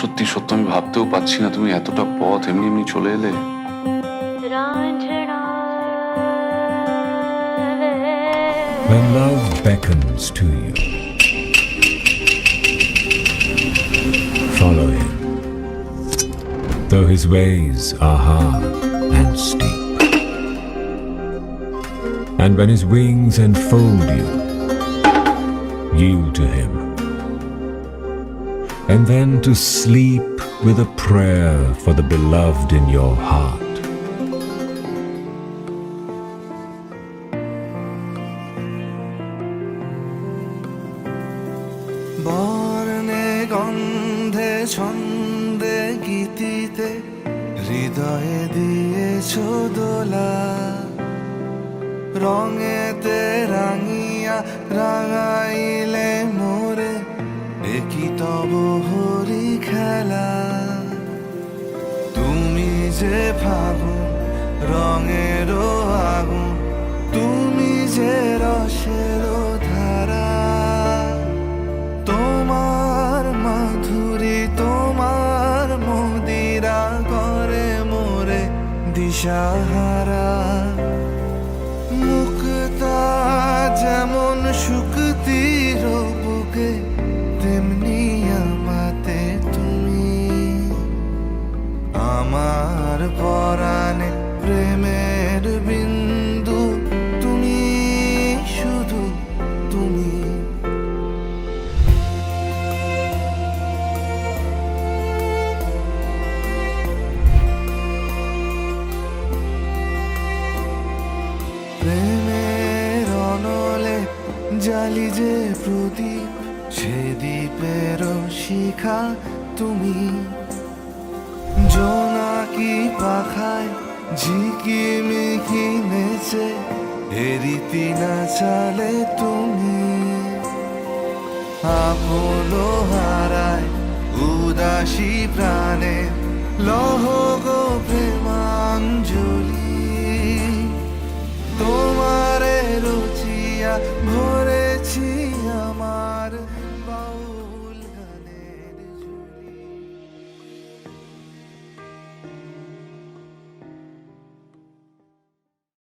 সত্যি সত্য আমি ভাবতেও পাচ্ছি না তুমি এতটা পথ এমনি এমনি চলে এলে। When love beckons to you, follow him, though his ways are hard and steep. And when his wings enfold you, yield to him. And then to sleep with a prayer for the beloved in your heart. বর্ণে গন্ধে ছন্দে গীতিতে হৃদয়ে দিয়েছ দোলা, রঙেতে রাঙিয়া রাঙাইলে মোরে একই তব হরি খেলা। তুমি যে ফাগুন রঙেরও আগুন, তুমি যে রসেরও ধারা, তোমার মাধুরী তোমার মদিরা করে মোরে দিশাহারা। মুক্তা যেমন শুকতির বুকে, তেমনি আমাতে তুমি। আমার পরাণে প্রেমের বিন্দু তুমি, শুধু তুমি। প্রেমের অনলে জালি যে প্রদীপ, সে দ্বীপের শিখা তুমি। জোনাকি পাখায় ঝিকিমিকি নেচে এরিতি না চালে তুমি। আপনো হারায় উদাসী প্রাণে লহ গো